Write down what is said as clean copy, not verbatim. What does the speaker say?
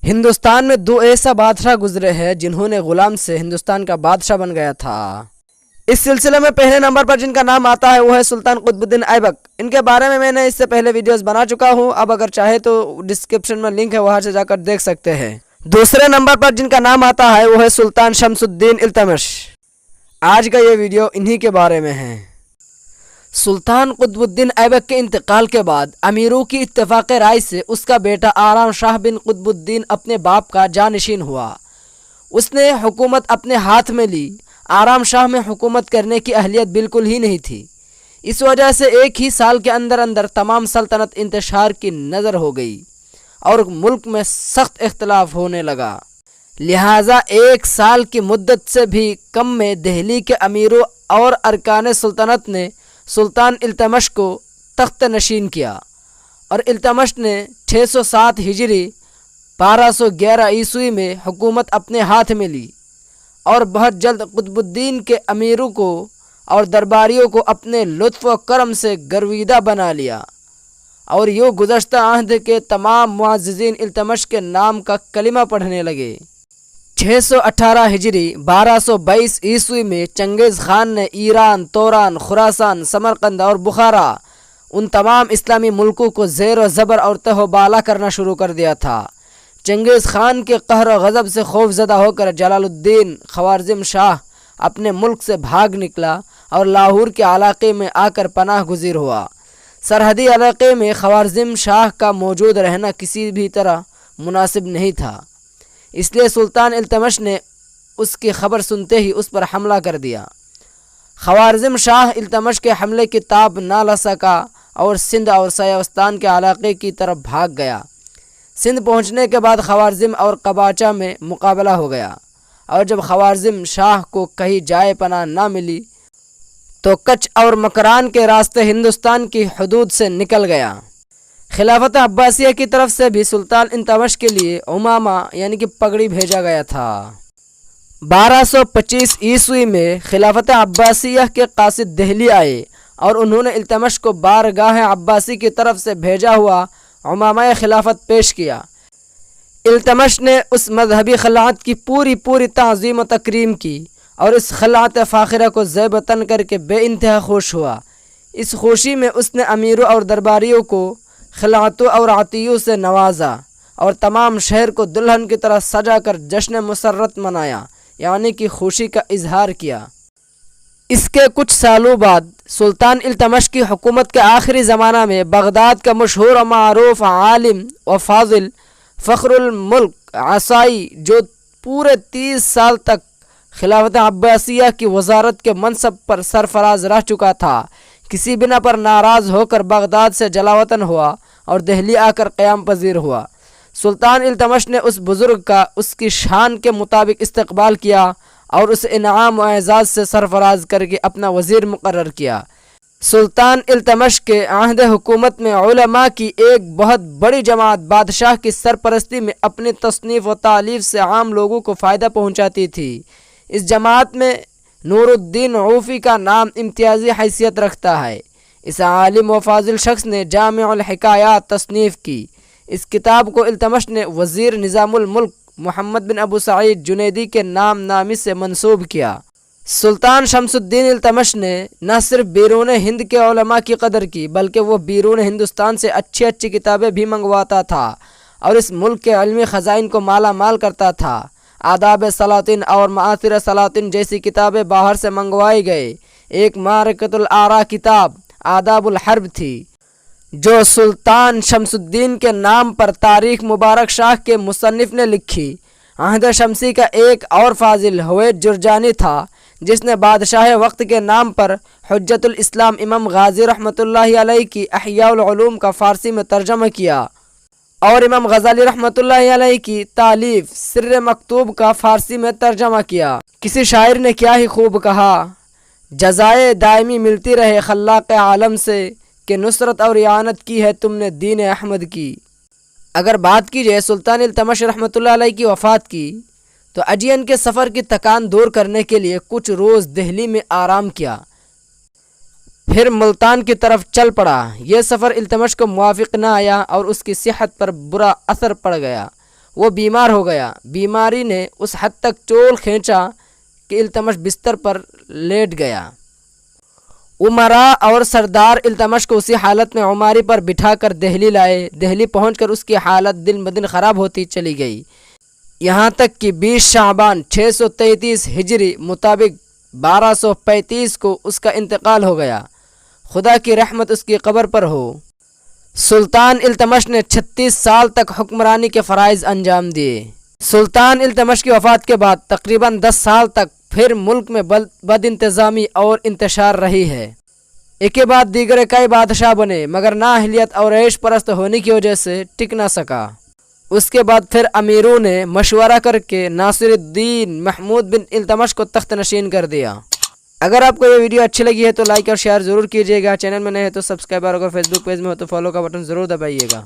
ہندوستان میں دو ایسا بادشاہ گزرے ہیں جنہوں نے غلام سے ہندوستان کا بادشاہ بن گیا تھا۔ اس سلسلے میں پہلے نمبر پر جن کا نام آتا ہے وہ ہے سلطان قطب الدین ایبک۔ ان کے بارے میں نے اس سے پہلے ویڈیوز بنا چکا ہوں، اب اگر چاہے تو ڈسکرپشن میں لنک ہے، وہاں سے جا کر دیکھ سکتے ہیں۔ دوسرے نمبر پر جن کا نام آتا ہے وہ ہے سلطان شمس الدین التمش۔ آج کا یہ ویڈیو انہی کے بارے میں ہے۔ سلطان قطب الدین ایبک کے انتقال کے بعد امیروں کی اتفاق رائے سے اس کا بیٹا آرام شاہ بن قطب الدین اپنے باپ کا جانشین ہوا۔ اس نے حکومت اپنے ہاتھ میں لی۔ آرام شاہ میں حکومت کرنے کی اہلیت بالکل ہی نہیں تھی، اس وجہ سے ایک ہی سال کے اندر اندر تمام سلطنت انتشار کی نظر ہو گئی اور ملک میں سخت اختلاف ہونے لگا۔ لہٰذا ایک سال کی مدت سے بھی کم میں دہلی کے امیروں اور ارکان سلطنت نے سلطان التمش کو تخت نشین کیا، اور التمش نے 607 ہجری 1211 عیسوی میں حکومت اپنے ہاتھ میں لی، اور بہت جلد قطب الدین کے امیروں کو اور درباریوں کو اپنے لطف و کرم سے گرویدہ بنا لیا، اور یوں گزشتہ عہد کے تمام معززین التمش کے نام کا کلمہ پڑھنے لگے۔ 618 ہجری 1222 عیسوی میں چنگیز خان نے ایران، توران، خراسان، سمرقند اور بخارا ان تمام اسلامی ملکوں کو زیر و زبر اور تہ و بالا کرنا شروع کر دیا تھا۔ چنگیز خان کے قہر و غضب سے خوف زدہ ہو کر جلال الدین خوارزم شاہ اپنے ملک سے بھاگ نکلا اور لاہور کے علاقے میں آ کر پناہ گزیر ہوا۔ سرحدی علاقے میں خوارزم شاہ کا موجود رہنا کسی بھی طرح مناسب نہیں تھا، اس لیے سلطان التمش نے اس کی خبر سنتے ہی اس پر حملہ کر دیا۔ خوارزم شاہ التمش کے حملے کی تاب نہ لا سکا اور سندھ اور سیاوستان کے علاقے کی طرف بھاگ گیا۔ سندھ پہنچنے کے بعد خوارزم اور قباچہ میں مقابلہ ہو گیا، اور جب خوارزم شاہ کو کہیں جائے پناہ نہ ملی تو کچھ اور مکران کے راستے ہندوستان کی حدود سے نکل گیا۔ خلافت عباسیہ کی طرف سے بھی سلطان التمش کے لیے عمامہ یعنی کہ پگڑی بھیجا گیا تھا۔ 1225 عیسوی میں خلافت عباسیہ کے قاصد دہلی آئے اور انہوں نے التمش کو بارگاہ عباسی کی طرف سے بھیجا ہوا عمامہ خلافت پیش کیا۔ التمش نے اس مذہبی خلعت کی پوری تعظیم و تکریم کی اور اس خلعت فاخرہ کو زیب تن کر کے بے انتہا خوش ہوا۔ اس خوشی میں اس نے امیروں اور درباریوں کو خلعتوں اور عطیوں سے نوازا اور تمام شہر کو دلہن کی طرح سجا کر جشن مسرت منایا، یعنی کہ خوشی کا اظہار کیا۔ اس کے کچھ سالوں بعد سلطان التمش کی حکومت کے آخری زمانہ میں بغداد کا مشہور و معروف عالم و فاضل فخر الملک عصائی، جو پورے 30 سال تک خلافت عباسیہ کی وزارت کے منصب پر سرفراز رہ چکا تھا، کسی بنا پر ناراض ہو کر بغداد سے جلاوطن ہوا اور دہلی آ کر قیام پذیر ہوا۔ سلطان التمش نے اس بزرگ کا اس کی شان کے مطابق استقبال کیا اور اسے انعام و اعزاز سے سرفراز کر کے اپنا وزیر مقرر کیا۔ سلطان التمش کے عہد حکومت میں علماء کی ایک بہت بڑی جماعت بادشاہ کی سرپرستی میں اپنی تصنیف و تالیف سے عام لوگوں کو فائدہ پہنچاتی تھی۔ اس جماعت میں نور الدین عوفی کا نام امتیازی حیثیت رکھتا ہے۔ اس عالم و فاضل شخص نے جامع الحکایات تصنیف کی۔ اس کتاب کو التمش نے وزیر نظام الملک محمد بن ابو سعید جنیدی کے نام نامی سے منسوب کیا۔ سلطان شمس الدین التمش نے نہ صرف بیرون ہند کے علماء کی قدر کی، بلکہ وہ بیرون ہندوستان سے اچھی کتابیں بھی منگواتا تھا اور اس ملک کے علمی خزائن کو مالا مال کرتا تھا۔ آداب سلاطین اور معاصر سلاطین جیسی کتابیں باہر سے منگوائی گئے۔ ایک معرکۃ الآراء کتاب آداب الحرب تھی، جو سلطان شمس الدین کے نام پر تاریخ مبارک شاہ کے مصنف نے لکھی۔ عہد شمسی کا ایک اور فاضل حوید جرجانی تھا، جس نے بادشاہ وقت کے نام پر حجت الاسلام امام غازی رحمۃ اللہ علیہ کی احیاء العلوم کا فارسی میں ترجمہ کیا، اور امام غزالی رحمۃ اللہ علیہ کی تالیف سر مکتوب کا فارسی میں ترجمہ کیا۔ کسی شاعر نے کیا ہی خوب کہا، جزائے دائمی ملتی رہے خلاق عالم سے، کہ نصرت اور اعانت کی ہے تم نے دین احمد کی۔ اگر بات کی جائے سلطان التمش رحمۃ اللہ علیہ کی وفات کی، تو اجین کے سفر کی تکان دور کرنے کے لیے کچھ روز دہلی میں آرام کیا، پھر ملتان کی طرف چل پڑا۔ یہ سفر التمش کو موافق نہ آیا اور اس کی صحت پر برا اثر پڑ گیا۔ وہ بیمار ہو گیا۔ بیماری نے اس حد تک چول کھینچا کہ التمش بستر پر لیٹ گیا۔ امراء اور سردار التمش کو اسی حالت میں عماری پر بٹھا کر دہلی لائے۔ دہلی پہنچ کر اس کی حالت دن بدن خراب ہوتی چلی گئی، یہاں تک کہ 20 شعبان 633 ہجری مطابق 1235 کو اس کا انتقال ہو گیا۔ خدا کی رحمت اس کی قبر پر ہو۔ سلطان التمش نے 36 سال تک حکمرانی کے فرائض انجام دیے۔ سلطان التمش کی وفات کے بعد تقریباً 10 سال تک پھر ملک میں بد انتظامی اور انتشار رہی ہے۔ ایک کے بعد دیگر کئی بادشاہ بنے مگر نااہلیت اور عیش پرست ہونے کی وجہ سے ٹک نہ سکا۔ اس کے بعد پھر امیروں نے مشورہ کر کے ناصر الدین محمود بن التمش کو تخت نشین کر دیا۔ اگر آپ کو یہ ویڈیو اچھی لگی ہے تو لائک اور شیئر ضرور کیجیے گا۔ چینل میں نئے ہیں تو سبسکرائب، اور اگر فیس بک پیج میں ہو تو فالو کا بٹن ضرور دبائیے گا۔